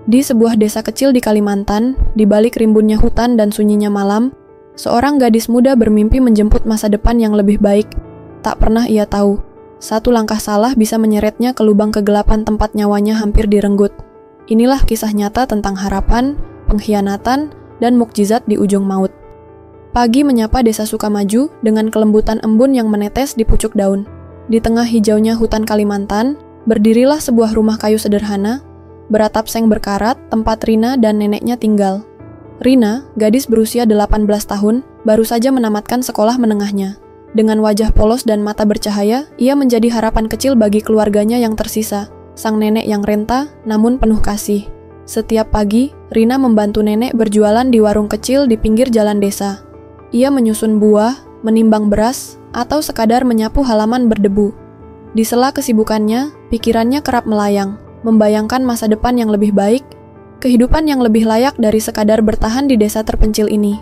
Di sebuah desa kecil di Kalimantan, di balik rimbunnya hutan dan sunyinya malam, seorang gadis muda bermimpi menjemput masa depan yang lebih baik. Tak pernah ia tahu, satu langkah salah bisa menyeretnya ke lubang kegelapan tempat nyawanya hampir direnggut. Inilah kisah nyata tentang harapan, pengkhianatan, dan mukjizat di ujung maut. Pagi menyapa desa Sukamaju dengan kelembutan embun yang menetes di pucuk daun. Di tengah hijaunya hutan Kalimantan, berdirilah sebuah rumah kayu sederhana, beratap seng berkarat, tempat Rina dan neneknya tinggal. Rina, gadis berusia 18 tahun, baru saja menamatkan sekolah menengahnya. Dengan wajah polos dan mata bercahaya, ia menjadi harapan kecil bagi keluarganya yang tersisa. Sang nenek yang renta, namun penuh kasih. Setiap pagi, Rina membantu nenek berjualan di warung kecil di pinggir jalan desa. Ia menyusun buah, menimbang beras, atau sekadar menyapu halaman berdebu. Di sela kesibukannya, pikirannya kerap melayang, membayangkan masa depan yang lebih baik, kehidupan yang lebih layak dari sekadar bertahan di desa terpencil ini.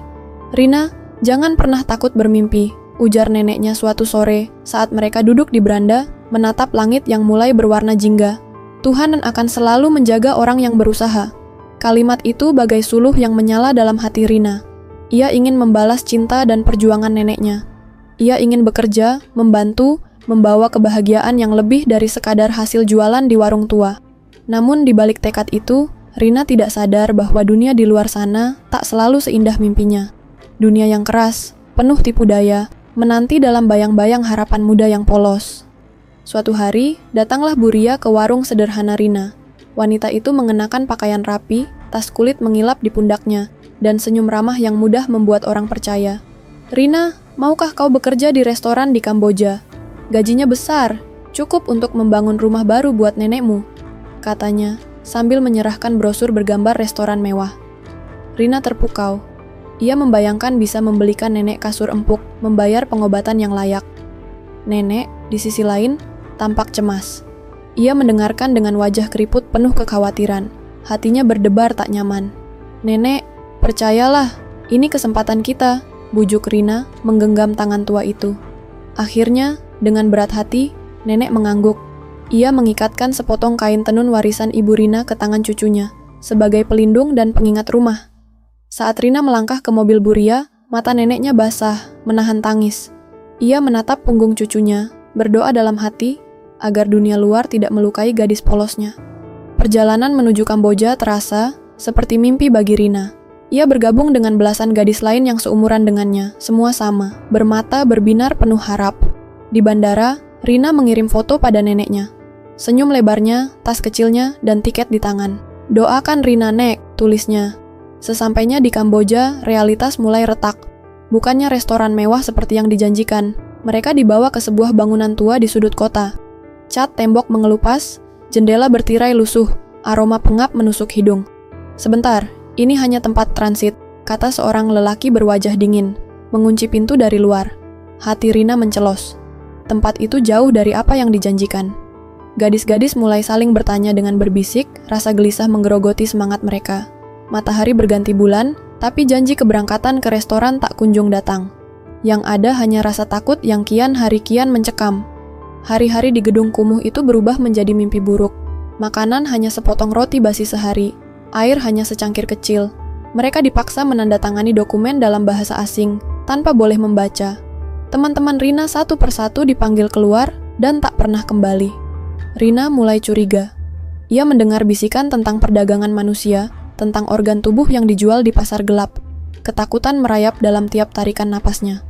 "Rina, jangan pernah takut bermimpi," ujar neneknya suatu sore saat mereka duduk di beranda, menatap langit yang mulai berwarna jingga. "Tuhan akan selalu menjaga orang yang berusaha." Kalimat itu bagai suluh yang menyala dalam hati Rina. Ia ingin membalas cinta dan perjuangan neneknya. Ia ingin bekerja, membantu, membawa kebahagiaan yang lebih dari sekadar hasil jualan di warung tua. Namun di balik tekad itu, Rina tidak sadar bahwa dunia di luar sana tak selalu seindah mimpinya. Dunia yang keras, penuh tipu daya, menanti dalam bayang-bayang harapan muda yang polos. Suatu hari, datanglah Buria ke warung sederhana Rina. Wanita itu mengenakan pakaian rapi, tas kulit mengilap di pundaknya, dan senyum ramah yang mudah membuat orang percaya. "Rina, maukah kau bekerja di restoran di Kamboja? Gajinya besar, cukup untuk membangun rumah baru buat nenekmu," katanya, sambil menyerahkan brosur bergambar restoran mewah. Rina terpukau. Ia membayangkan bisa membelikan nenek kasur empuk, membayar pengobatan yang layak. Nenek, di sisi lain, tampak cemas. Ia mendengarkan dengan wajah keriput penuh kekhawatiran. Hatinya berdebar tak nyaman. "Nenek, percayalah, ini kesempatan kita," bujuk Rina, menggenggam tangan tua itu. Akhirnya, dengan berat hati, nenek mengangguk. Ia mengikatkan sepotong kain tenun warisan ibu Rina ke tangan cucunya, sebagai pelindung dan pengingat rumah. Saat Rina melangkah ke mobil Buria, mata neneknya basah, menahan tangis. Ia menatap punggung cucunya, berdoa dalam hati, agar dunia luar tidak melukai gadis polosnya. Perjalanan menuju Kamboja terasa seperti mimpi bagi Rina. Ia bergabung dengan belasan gadis lain yang seumuran dengannya, semua sama, bermata berbinar penuh harap. Di bandara, Rina mengirim foto pada neneknya. Senyum lebarnya, tas kecilnya, dan tiket di tangan. "Doakan Rina, Nek," tulisnya. Sesampainya di Kamboja, realitas mulai retak. Bukannya restoran mewah seperti yang dijanjikan, mereka dibawa ke sebuah bangunan tua di sudut kota. Cat tembok mengelupas, jendela bertirai lusuh, aroma pengap menusuk hidung. "Sebentar, ini hanya tempat transit," kata seorang lelaki berwajah dingin, mengunci pintu dari luar. Hati Rina mencelos. Tempat itu jauh dari apa yang dijanjikan. Gadis-gadis mulai saling bertanya dengan berbisik, rasa gelisah menggerogoti semangat mereka. Matahari berganti bulan, tapi janji keberangkatan ke restoran tak kunjung datang. Yang ada hanya rasa takut yang kian hari kian mencekam. Hari-hari di gedung kumuh itu berubah menjadi mimpi buruk. Makanan hanya sepotong roti basi sehari, air hanya secangkir kecil. Mereka dipaksa menandatangani dokumen dalam bahasa asing, tanpa boleh membaca. Teman-teman Rina satu persatu dipanggil keluar, dan tak pernah kembali. Rina mulai curiga. Ia mendengar bisikan tentang perdagangan manusia, tentang organ tubuh yang dijual di pasar gelap. Ketakutan merayap dalam tiap tarikan napasnya.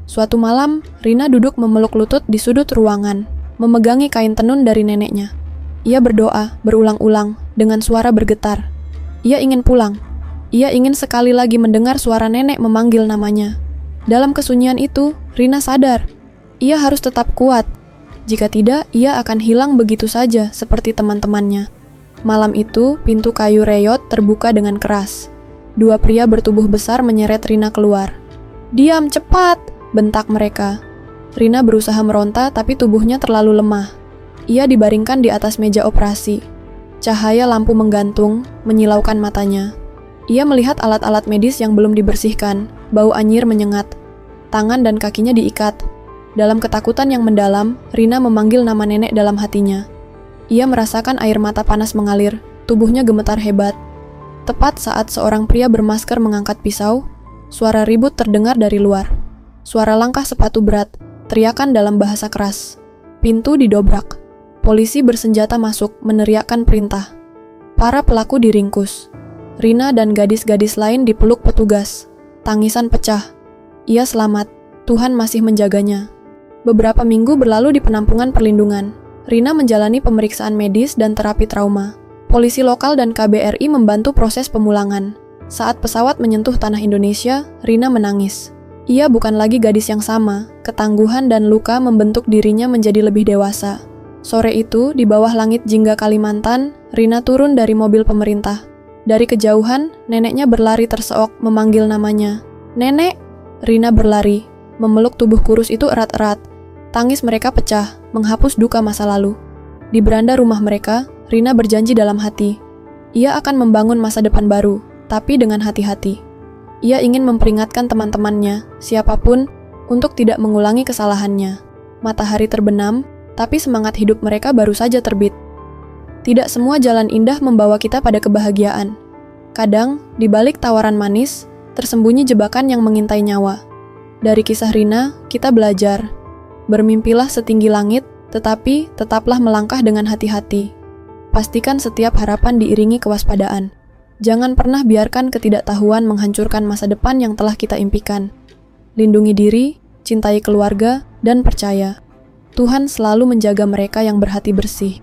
Suatu malam, Rina duduk memeluk lutut di sudut ruangan, memegangi kain tenun dari neneknya. Ia berdoa berulang-ulang dengan suara bergetar. Ia ingin pulang. Ia ingin sekali lagi mendengar suara nenek memanggil namanya. Dalam kesunyian itu, Rina sadar. Ia harus tetap kuat. Jika tidak, ia akan hilang begitu saja seperti teman-temannya. Malam itu, pintu kayu reyot terbuka dengan keras. Dua pria bertubuh besar menyeret Rina keluar. "Diam, cepat!" bentak mereka. Rina berusaha meronta, tapi tubuhnya terlalu lemah. Ia dibaringkan di atas meja operasi. Cahaya lampu menggantung, menyilaukan matanya. Ia melihat alat-alat medis yang belum dibersihkan, bau anyir menyengat. Tangan dan kakinya diikat. Dalam ketakutan yang mendalam, Rina memanggil nama nenek dalam hatinya. Ia merasakan air mata panas mengalir, Tubuhnya gemetar hebat. Tepat saat seorang pria bermasker mengangkat pisau, suara ribut terdengar dari luar. Suara langkah sepatu berat, teriakan dalam bahasa keras. Pintu didobrak. Polisi bersenjata masuk, meneriakkan perintah. Para pelaku diringkus. Rina dan gadis-gadis lain dipeluk petugas. Tangisan pecah. Ia selamat. Tuhan masih menjaganya. Beberapa minggu berlalu di penampungan perlindungan. Rina menjalani pemeriksaan medis dan terapi trauma. Polisi lokal dan KBRI membantu proses pemulangan. Saat pesawat menyentuh tanah Indonesia, Rina menangis. Ia bukan lagi gadis yang sama. Ketangguhan dan luka membentuk dirinya menjadi lebih dewasa. Sore itu, di bawah langit Jingga Kalimantan, Rina turun dari mobil pemerintah. Dari kejauhan, neneknya berlari terseok memanggil namanya. "Nenek!" Rina berlari, memeluk tubuh kurus itu erat-erat. Tangis mereka pecah, menghapus duka masa lalu. Di beranda rumah mereka, Rina berjanji dalam hati. Ia akan membangun masa depan baru, tapi dengan hati-hati. Ia ingin memperingatkan teman-temannya, siapapun, untuk tidak mengulangi kesalahannya. Matahari terbenam, tapi semangat hidup mereka baru saja terbit. Tidak semua jalan indah membawa kita pada kebahagiaan. Kadang, di balik tawaran manis, tersembunyi jebakan yang mengintai nyawa. Dari kisah Rina, kita belajar. Bermimpilah setinggi langit, tetapi tetaplah melangkah dengan hati-hati. Pastikan setiap harapan diiringi kewaspadaan. Jangan pernah biarkan ketidaktahuan menghancurkan masa depan yang telah kita impikan. Lindungi diri, cintai keluarga, dan percaya. Tuhan selalu menjaga mereka yang berhati bersih.